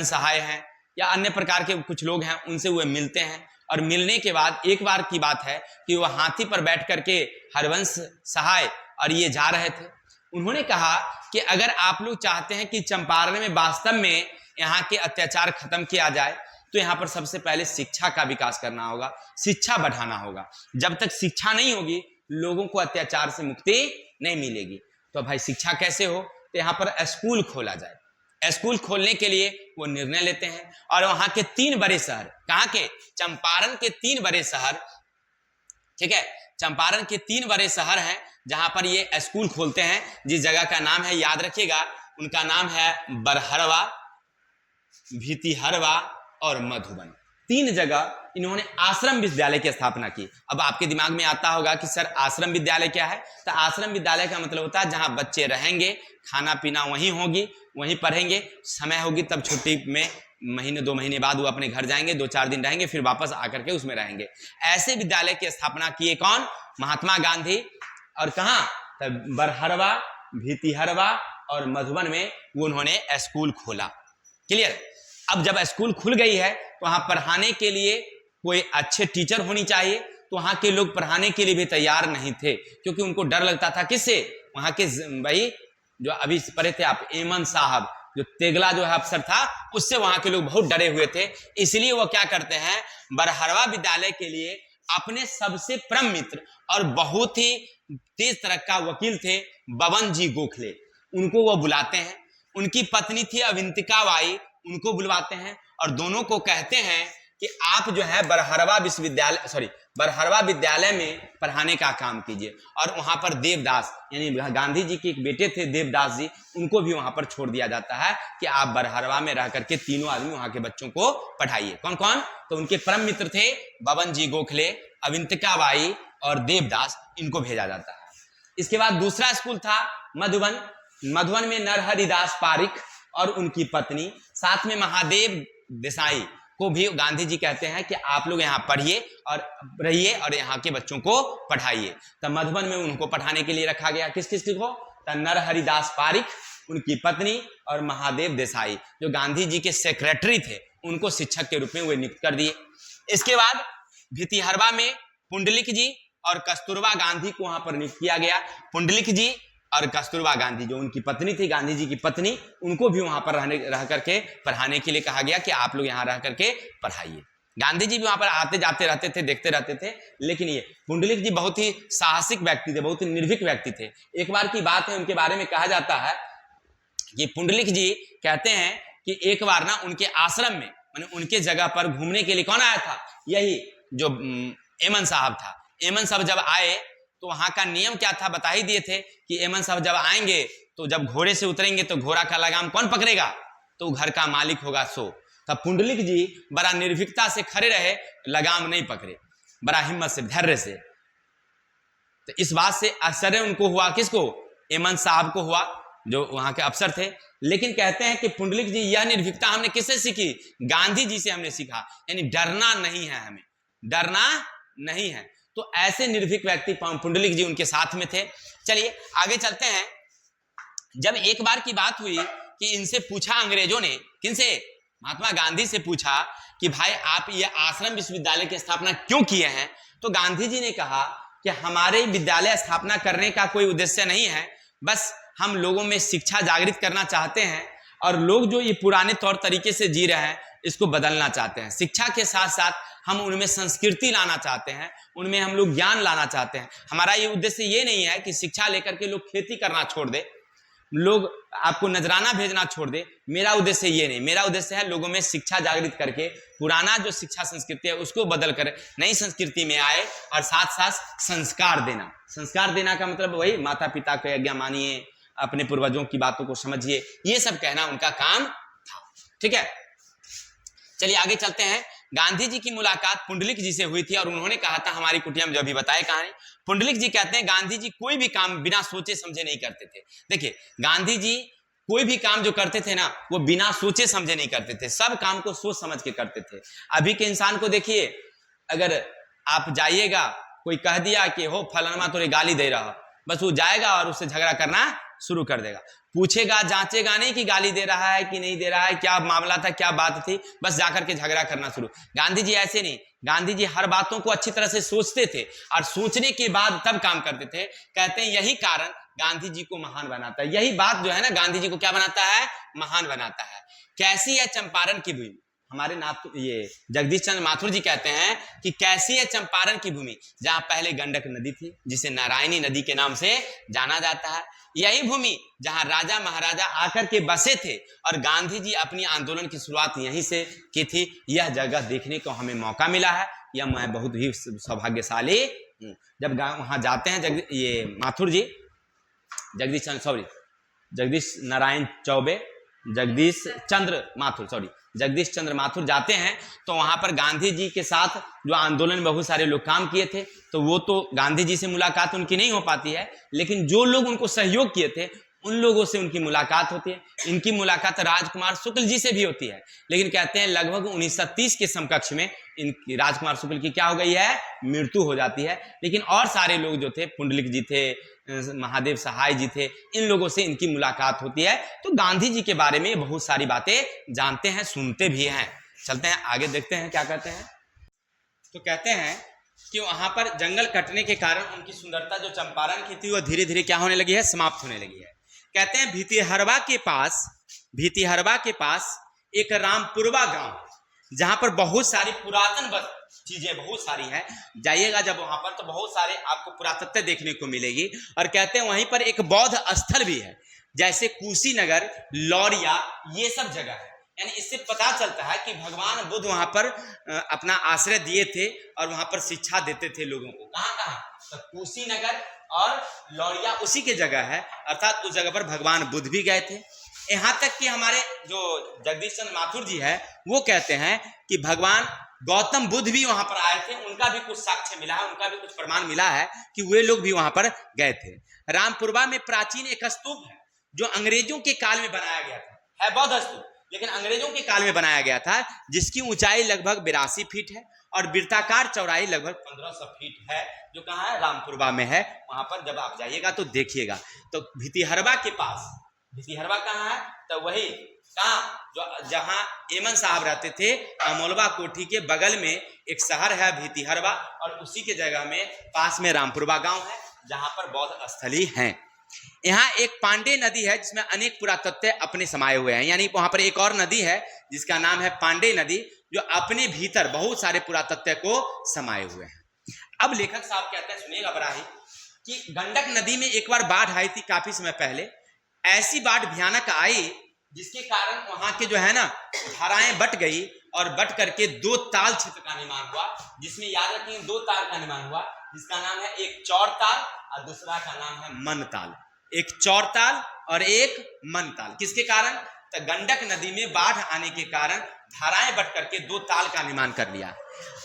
Speaker 1: सहाय हैं या अन्य प्रकार के कुछ लोग हैं, उनसे वे मिलते हैं। और मिलने के बाद एक बार की बात है कि वह हाथी पर बैठ करके हरिवंश सहाय और ये जा रहे थे। उन्होंने कहा कि अगर आप लोग चाहते हैं कि चंपारण में वास्तव में यहाँ के अत्याचार खत्म किया जाए, तो यहाँ पर सबसे पहले शिक्षा का विकास करना होगा, शिक्षा बढ़ाना होगा। जब तक शिक्षा नहीं होगी, लोगों को अत्याचार से मुक्ति नहीं मिलेगी। तो भाई शिक्षा कैसे हो? तो यहाँ पर स्कूल खोला जाए। स्कूल खोलने के लिए वो निर्णय लेते हैं, और वहां के 3 बड़े शहर, कहाँ के? चंपारण के 3 बड़े शहर, ठीक है, चंपारण के 3 बड़े शहर हैं जहां पर ये स्कूल खोलते हैं। जिस जगह का नाम है, याद रखिएगा, उनका नाम है बरहरवा, भीतिहरवा और मधुबन। 3 जगह इन्होंने आश्रम विद्यालय की स्थापना की। अब आपके दिमाग में आता होगा कि सर आश्रम विद्यालय क्या है? तो आश्रम विद्यालय का मतलब होता है जहां बच्चे रहेंगे, खाना पीना वहीं होगी, वहीं पढ़ेंगे, समय होगी तब छुट्टी में महीने 2 महीने बाद वो अपने घर जाएंगे, 2-4 दिन रहेंगे, फिर वापस आकर के उसमें रहेंगे। ऐसे विद्यालय की स्थापना किए कौन? महात्मा गांधी। और कहाँ? तो बरहरवा, भीतिहरवा और मधुबन में वो उन्होंने स्कूल खोला। क्लियर। अब जब स्कूल खुल गई है तो वहां पढ़ाने के लिए कोई अच्छे टीचर होनी चाहिए, तो वहां के लोग पढ़ाने के लिए भी तैयार नहीं थे, क्योंकि उनको डर लगता था किससे, वहां के भाई जो अभी पढ़े थे आप एमन साहब, जो तेगला जो है अफसर था, उससे वहां के लोग बहुत डरे हुए थे। इसलिए वो क्या करते हैं, बरहरवा विद्यालय के लिए अपने सबसे परम मित्र और बहुत ही तेज तरक्का वकील थे बबन जी गोखले, उनको वो बुलाते हैं। उनकी पत्नी थी अविंतिका बाई, उनको बुलवाते हैं और दोनों को कहते हैं कि आप जो है बरहरवा विद्यालय में पढ़ाने का काम कीजिए। और वहां पर देवदास यानी गांधी जी के एक बेटे थे देवदास जी, उनको भी वहां पर छोड़ दिया जाता है कि आप बरहरवा में रह करके तीनों आदमी वहां के बच्चों को पढ़ाइए। कौन कौन, तो उनके परम मित्र थे बबन जी गोखले, अविंतिका बाई और देवदास, इनको भेजा जाता है। इसके बाद दूसरा स्कूल था मधुबन। मधुबन में नरहरिदास पारिक और उनकी पत्नी, साथ में महादेव देसाई को भी गांधी जी कहते हैं कि आप लोग यहाँ पढ़िए और रहिए और यहाँ के बच्चों को पढ़ाइए। तब मधुबन में उनको पढ़ाने के लिए रखा गया। किस किस को, नरहरिदास पारिक, उनकी पत्नी और महादेव देसाई, जो गांधी जी के सेक्रेटरी थे, उनको शिक्षक के रूप में वे नियुक्त कर दिए। इसके बाद भितिहरवा में पुंडलिक जी और कस्तूरबा गांधी को वहां पर नियुक्त किया गया। पुंडलिक जी और कस्तूरबा गांधी, जो उनकी पत्नी थी, गांधी जी की पत्नी, उनको भी वहां पर रह करके पढ़ाने के लिए कहा गया कि आप लोग यहाँ रह करके पढ़ाइए। गांधी जी भी वहां पर आते जाते रहते थे, देखते रहते थे। लेकिन ये पुंडलिक जी बहुत ही साहसिक व्यक्ति थे, बहुत ही निर्भीक व्यक्ति थे। एक बार की बात है, उनके बारे में कहा जाता है कि पुंडलिक जी कहते हैं कि एक बार ना उनके आश्रम में, माने उनके जगह पर घूमने के लिए कौन आया था, यही जो एमन साहब था। एमन साहब जब आए तो वहां का नियम क्या था, बता ही दिए थे कि एमन साहब जब आएंगे तो जब घोड़े से उतरेंगे तो घोड़ा का लगाम कौन पकड़ेगा, तो घर का मालिक होगा सो। तब पुंडलिक जी बड़ा निर्भीकता से खड़े रहे, लगाम नहीं पकड़े, बड़ा हिम्मत से, धैर्य से। तो इस बात से आश्चर्य उनको हुआ, किसको, एमन साहब को हुआ, जो वहां के अफसर थे। लेकिन कहते हैं कि पुंडलिक जी यह निर्भीकता हमने किससे सीखी, गांधी जी से हमने सीखा, यानी डरना नहीं है, हमें डरना नहीं है। तो ऐसे निर्भीक व्यक्ति पुंडलिक जी उनके साथ में थे। चलिए आगे चलते हैं। जब एक बार की बात हुई कि इनसे पूछा अंग्रेजों ने, किनसे, महात्मा गांधी से पूछा कि भाई आप ये आश्रम विश्वविद्यालय की स्थापना क्यों किए हैं, तो गांधी जी ने कहा कि हमारे विद्यालय स्थापना करने का कोई उद्देश्य नहीं है, बस हम लोगों में शिक्षा जागृत करना चाहते हैं और लोग जो ये पुराने तौर तरीके से जी रहे हैं इसको बदलना चाहते हैं। शिक्षा के साथ साथ हम उनमें संस्कृति लाना चाहते हैं, उनमें हम लोग ज्ञान लाना चाहते हैं। हमारा ये उद्देश्य ये नहीं है कि शिक्षा लेकर के लोग खेती करना छोड़ दे, लोग आपको नजराना भेजना छोड़ दे। मेरा उद्देश्य ये नहीं, मेरा उद्देश्य है लोगों में शिक्षा जागृत करके पुराना जो शिक्षा संस्कृति है उसको बदल कर नई संस्कृति में आए और साथ साथ संस्कार देना। संस्कार देना का मतलब वही माता पिता को आज्ञा मानिए, अपने पूर्वजों की बातों को समझिए, ये सब कहना उनका काम था। ठीक है, चलिए आगे चलते हैं। गांधी जी की मुलाकात पुंडलिक जी से हुई थी और उन्होंने कहा था, हमारी कुटिया में जो अभी बताए कहानी, पुंडलिक जी कहते हैं गांधी जी कोई भी काम बिना सोचे समझे नहीं करते थे। देखिए गांधी जी कोई भी काम जो करते थे ना, वो बिना सोचे समझे नहीं करते थे, सब काम को सोच समझ के करते थे। अभी के इंसान को देखिए, अगर आप जाइएगा, कोई कह दिया कि हो फलाना तोरे गाली दे रहा, बस वो जाएगा और उससे झगड़ा करना शुरू कर देगा। पूछेगा, जांचेगा नहीं कि गाली दे रहा है कि नहीं दे रहा है, क्या मामला था, क्या बात थी, बस जाकर के झगड़ा करना शुरू। गांधी जी ऐसे नहीं, गांधी जी हर बातों को अच्छी तरह से सोचते थे और सोचने के बाद तब काम करते थे। कहते हैं यही कारण गांधी जी को महान बनाता है, यही बात जो है ना गांधी जी को क्या बनाता है, महान बनाता है। कैसी है चंपारण की भूमि, हमारे ये जगदीश चंद्र माथुर जी कहते हैं कि कैसी है चंपारण की भूमि, जहां पहले गंडक नदी थी जिसे नारायणी नदी के नाम से जाना जाता है। यही भूमि जहां राजा महाराजा आकर के बसे थे और गांधी जी अपनी आंदोलन की शुरुआत यहीं से की थी। यह जगह देखने को हमें मौका मिला है, यह मैं बहुत ही सौभाग्यशाली हूँ। जब वहां जाते हैं ये माथुर जी, जगदीश नारायण चौबे, जगदीश चंद्र माथुर जाते हैं तो वहां पर गांधी जी के साथ जो आंदोलन में बहुत सारे लोग काम किए थे, तो वो तो गांधी जी से मुलाकात उनकी नहीं हो पाती है, लेकिन जो लोग उनको सहयोग किए थे उन लोगों से उनकी मुलाकात होती है। इनकी मुलाकात राजकुमार शुक्ल जी से भी होती है, लेकिन कहते हैं लगभग 1930 के समकक्ष में इन राजकुमार शुक्ल की क्या हो गई है, मृत्यु हो जाती है। लेकिन और सारे लोग जो थे, पुंडलिक जी थे, महादेव सहाय जी थे, इन लोगों से इनकी मुलाकात होती है। तो गांधी जी के बारे में बहुत सारी बातें जानते हैं, सुनते भी हैं। चलते हैं आगे, देखते हैं क्या कहते हैं। तो कहते हैं कि वहां पर जंगल कटने के कारण उनकी सुंदरता जो चंपारण की थी वो धीरे धीरे क्या होने लगी है, समाप्त होने लगी है। कहते हैं भीतिहरवा के पास एक रामपुरवा गांव, जहां पर बहुत सारी पुरातन चीजें बहुत सारी हैं। जाइएगा जब वहां पर तो बहुत सारे आपको पुरातत्व देखने को मिलेगी। और कहते हैं वहीं पर एक बौद्ध स्थल भी है, जैसे कुशीनगर, लौरिया, ये सब जगह है। यानी इससे पता चलता है कि भगवान बुद्ध वहां पर अपना आश्रय दिए थे और वहां पर शिक्षा देते थे लोगों को। कहां कहां, तो कुशीनगर और लौरिया उसी के जगह है, अर्थात उस जगह पर भगवान बुद्ध भी गए थे। यहां तक कि हमारे जो जगदीश चंद्र माथुर जी है वो कहते हैं कि भगवान गौतम बुद्ध भी वहां पर आए थे, उनका भी कुछ साक्ष्य मिला है, उनका भी कुछ प्रमाण मिला है कि वे लोग भी वहां पर गए थे। रामपुरवा में प्राचीन एक स्तूप है जो अंग्रेजों के काल में बनाया गया था, है बौद्ध स्तूप, लेकिन अंग्रेजों के काल में बनाया गया था, जिसकी ऊंचाई लगभग 82 फीट है और वृत्ताकार चौड़ाई लगभग 1500 फीट है, जो कहाँ है, रामपुरवा में है। वहां पर जब आप जाइएगा तो देखिएगा। तो भीतिहरवा के पास, भीतिहरवा कहाँ है, तो वही कहाँ जो जहां एमन साहब रहते थे, अमोलवा कोठी के बगल में एक शहर है भीतिहरवा, और उसी के जगह में पास में रामपुरवा गांव है, जहां पर बौद्ध स्थली हैं। यहाँ एक पांडे नदी है जिसमें अनेक पुरातत्व अपने समाये हुए हैं। यानी वहां पर एक और नदी है जिसका नाम है पांडे नदी, जो अपने भीतर बहुत सारे पुरातत्व को समाये हुए हैं। अब लेखक साहब कहते हैं, सुनिएगा बड़ा ही, कि गंडक नदी में एक बार बाढ़ आई थी काफी समय पहले। ऐसी बाढ़ भयानक आई जिसके कारण वहां के जो है ना धाराएं बट गई, और बट करके 2 ताल क्षेत्र का निर्माण हुआ, जिसमें याद रखिए 2 ताल का निर्माण हुआ, जिसका नाम है एक चौर ताल और दूसरा का नाम है मन ताल। एक चौर ताल और एक मन ताल। किसके कारण, तो गंडक नदी में बाढ़ आने के कारण धाराएं बट करके 2 ताल का निर्माण कर लिया।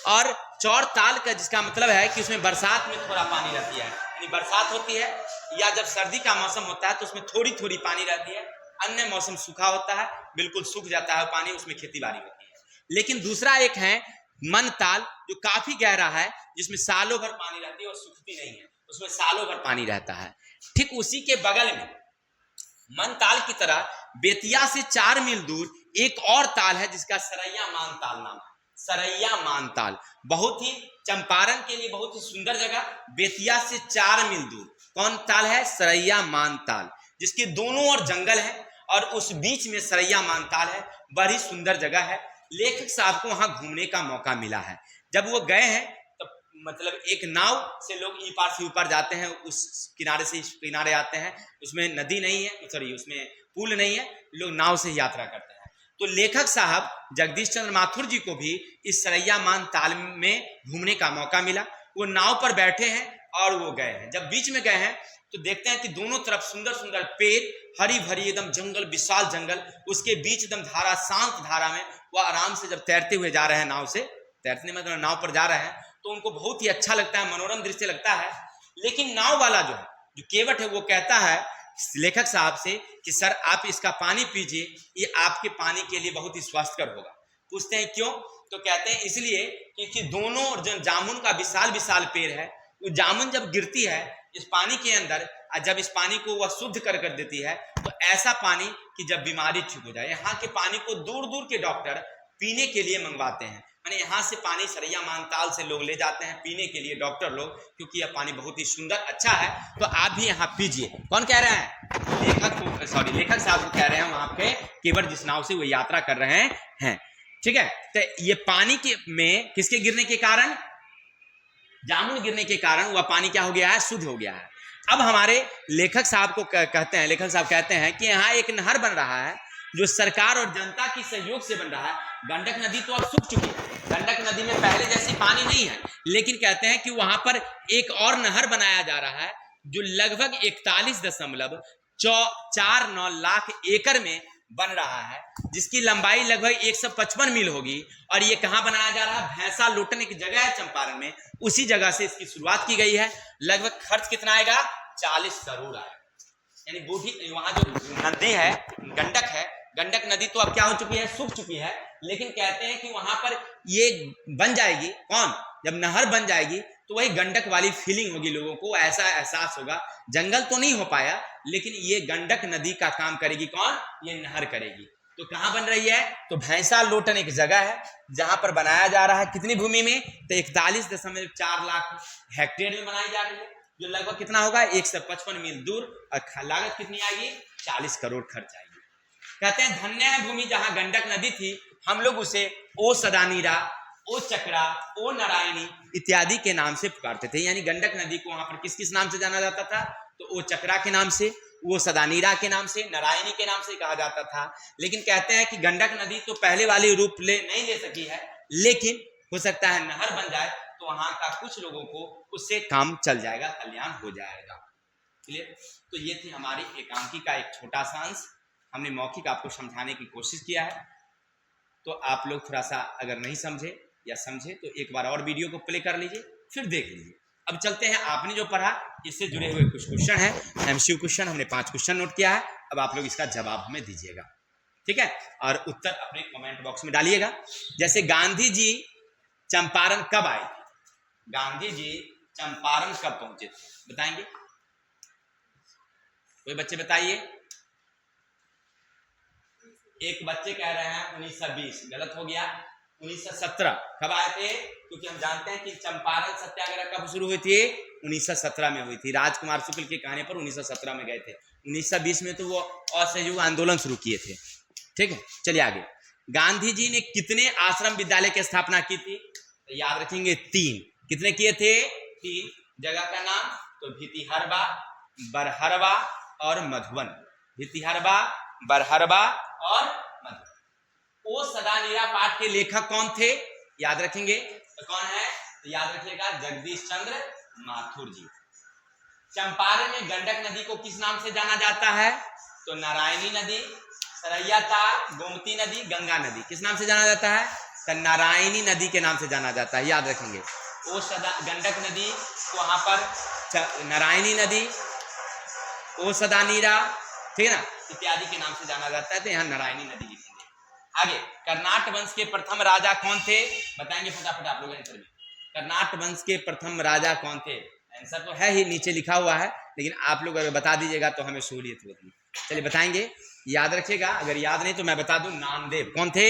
Speaker 1: और चौर ताल का जिसका मतलब है कि उसमें बरसात में थोड़ा पानी रहती है, यानी बरसात होती है या जब सर्दी का मौसम होता है तो उसमें थोड़ी थोड़ी पानी रहती है, अन्य मौसम सूखा होता है, बिल्कुल सूख जाता है पानी, उसमें खेती बाड़ी होती है। लेकिन दूसरा एक है मन ताल, जो काफी गहरा है, जिसमें सालों भर पानी रहती है और सूखती नहीं है, उसमें सालों भर पानी रहता है। ठीक उसी के बगल में मन ताल की तरह बेतिया से 4 मील दूर एक और ताल है जिसका सरैया मान ताल नाम है। सरैया मान ताल बहुत ही चंपारण के लिए बहुत ही सुंदर जगह, बेतिया से 4 मील दूर कौन ताल है, सरैया मान ताल, जिसके दोनों ओर जंगल है और उस बीच में सरैया मान ताल है। बड़ी सुंदर जगह है। लेखक साहब को वहां घूमने का मौका मिला है। जब वो गए हैं तो मतलब एक नाव से लोग ई पार से ऊपर जाते हैं, उस किनारे से इस किनारे आते हैं, उसमें नदी नहीं है, सॉरी उसमें पुल नहीं है, लोग नाव से यात्रा करते हैं। तो लेखक साहब जगदीश चंद्र माथुर जी को भी इस सरैया मान ताल में घूमने का मौका मिला। वो नाव पर बैठे हैं और वो गए हैं। जब बीच में गए हैं तो देखते हैं कि दोनों तरफ सुंदर सुंदर पेड़, हरी भरी एकदम जंगल, विशाल जंगल, उसके बीच एकदम धारा, शांत धारा में वो आराम से जब तैरते हुए जा रहे हैं, नाव से तैरते मतलब नाव पर जा रहे हैं, तो उनको बहुत ही अच्छा लगता है, मनोरम दृश्य लगता है। लेकिन नाव वाला जो है, जो केवट है, वो कहता है लेखक साहब से कि सर आप इसका पानी पीजिए, ये आपके पानी के लिए बहुत ही स्वास्थ्यकर होगा। पूछते हैं क्यों, तो कहते हैं इसलिए क्योंकि दोनों जो जामुन का विशाल विशाल पेड़ है, वो जामुन जब गिरती है इस पानी के अंदर, जब इस पानी को वह शुद्ध कर देती है, तो ऐसा पानी कि जब बीमारी ठीक हो जाए। यहाँ के पानी को दूर दूर के डॉक्टर पीने के लिए मंगवाते हैं, यानी यहाँ से पानी सरैया मान ताल से लोग ले जाते हैं पीने के लिए, डॉक्टर लोग, क्योंकि यह पानी बहुत ही सुंदर अच्छा है। तो आप भी यहाँ पीजिए। कौन कह रहे हैं, लेखक साहब को कह रहे हैं, वहां पे केवट जिस नाव से वो यात्रा कर रहे हैं। ठीक है, तो ये पानी के में किसके गिरने के कारण, जामुन गिरने के कारण वह पानी क्या हो गया है, शुद्ध हो गया है। अब हमारे लेखक साहब को कहते हैं, लेखक साहब कहते हैं कि यहाँ एक नहर बन रहा है जो सरकार और जनता की सहयोग से बन रहा है। गंडक नदी तो अब सूख चुकी है, गंडक नदी में पहले जैसी पानी नहीं है, लेकिन कहते हैं कि वहां पर एक और नहर बनाया जा रहा है जो लगभग 41.49 लाख एकड़ में बन रहा है, जिसकी लंबाई लगभग 155 मील होगी। और ये कहां बनाया जा रहा है, भैंसा लूटने की जगह है चंपारण में, उसी जगह से इसकी शुरुआत की गई है। लगभग खर्च कितना आएगा, 40 करोड़ आएगा। यानी बूढ़ी वहां जो नदी है गंडक है, गंडक नदी तो अब क्या हो चुकी है, सूख चुकी है, लेकिन कहते हैं कि वहां पर ये बन जाएगी, कौन, जब नहर बन जाएगी तो वही गंडक वाली फीलिंग होगी, लोगों को ऐसा एहसास होगा। जंगल तो नहीं हो पाया, लेकिन ये गंडक नदी का काम करेगी, कौन, ये नहर करेगी। तो कहां बन रही है, तो भैंसा लोटन एक जगह है जहां पर बनाया जा रहा है, कितनी भूमि में, तो 41.4 लाख हेक्टेयर में बनाई जा रही है, जो लगभग कितना होगा 155 मील दूर, और लागत कितनी आएगी, 40 करोड़ खर्च आएगी। कहते हैं धन्य है भूमि जहां गंडक नदी थी, हम लोग उसे ओ सदानीरा, ओ चक्रा, ओ नारायणी इत्यादि के नाम से पुकारते थे। यानी गंडक नदी को वहां पर किस किस नाम से जाना जाता था, तो ओ चक्रा के नाम से, वो सदानीरा के नाम से, नारायणी के नाम से कहा जाता था। लेकिन कहते हैं कि गंडक नदी तो पहले वाली रूप नहीं ले सकी है, लेकिन हो सकता है नहर बन जाए तो वहां का कुछ लोगों को उससे काम चल जाएगा, कल्याण हो जाएगा। क्लियर। तो ये थी हमारी एकांकी का एक छोटा सा अंश, हमने मौखिक आपको समझाने की कोशिश किया है। तो आप लोग थोड़ा सा अगर नहीं समझे या समझे तो एक बार और वीडियो को प्ले कर लीजिए, फिर देख लीजिए। अब चलते हैं, आपने जो पढ़ा इससे जुड़े हुए कुछ क्वेश्चन है, एमसीक्यू क्वेश्चन, हमने 5 क्वेश्चन नोट किया है। अब आप लोग इसका जवाब हमें दीजिएगा, ठीक है, और उत्तर अपने कमेंट बॉक्स में डालिएगा। जैसे गांधी जी चंपारण कब आए थे, गांधी जी चंपारण कब पहुंचे थे, बताएंगे, कोई बच्चे बताइए। एक बच्चे कह रहे हैं 1920, गलत हो गया, 1917 कब आए थे, क्योंकि हम जानते हैं कि चंपारण सत्याग्रह कब शुरू हुई थी, 1917 में हुई थी, राजकुमार शुक्ल के कहने पर 1917 में गए थे, 1920 में तो वो असहयोग आंदोलन शुरू किए थे, ठीक है। चलिए आगे, गांधी जी ने कितने आश्रम विद्यालय की स्थापना की थी, तो याद रखेंगे 3, कितने किए थे, 3, जगह का नाम, तो भितिहरवा, बरहरवा और मधुबन, भितिहरवा, बरहरवा और मधुबन। ओ सदानीरा पाठ के लेखक कौन थे, याद रखेंगे, तो कौन है, तो याद रखिएगा जगदीश चंद्र माथुर जी। चंपारण में गंडक नदी को किस नाम से जाना जाता है, तो नारायणी नदी, सरैया ताल, गोमती नदी, गंगा नदी, किस नाम से जाना जाता है, तो नारायणी नदी के नाम से जाना जाता है, याद रखेंगे। ओ गंडक नदी को वहां पर नारायणी नदी, ओ सदानीरा, ठीक है ना, इत्यादि के नाम से जाना जाता है, तो यहाँ नारायणी नदी लिखेंगे। आगे, कर्नाट वंश के प्रथम राजा कौन थे, बताएंगे फटाफट आप लोग आंसर में, कर्नाट वंश के प्रथम राजा कौन थे, आंसर तो है ही नीचे लिखा हुआ है, लेकिन आप लोग अगर बता दीजिएगा तो हमें सहूलियत होगी। चलिए बताएंगे, याद रखिएगा, अगर याद नहीं तो मैं बता दूं, नानदेव, कौन थे,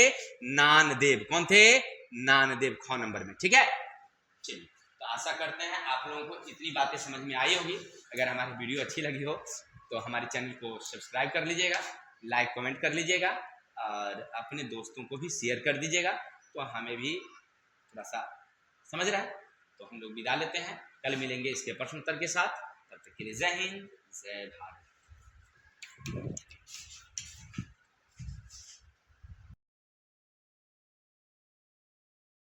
Speaker 1: नानदेव, कौन थे, नानदेव, ख नंबर में, ठीक है। चलिए, तो आशा करते हैं आप लोगों को इतनी बातें समझ में आई होगी। अगर हमारी वीडियो अच्छी लगी हो तो हमारे चैनल को सब्सक्राइब कर लीजिएगा, लाइक कमेंट कर लीजिएगा, और अपने दोस्तों को भी शेयर कर दीजिएगा, तो हमें भी थोड़ा सा समझ रहा है। तो हम लोग विदा लेते हैं, कल मिलेंगे इसके प्रश्नोत्तर के साथ, तब तक के लिए जय हिंद, जय भारत।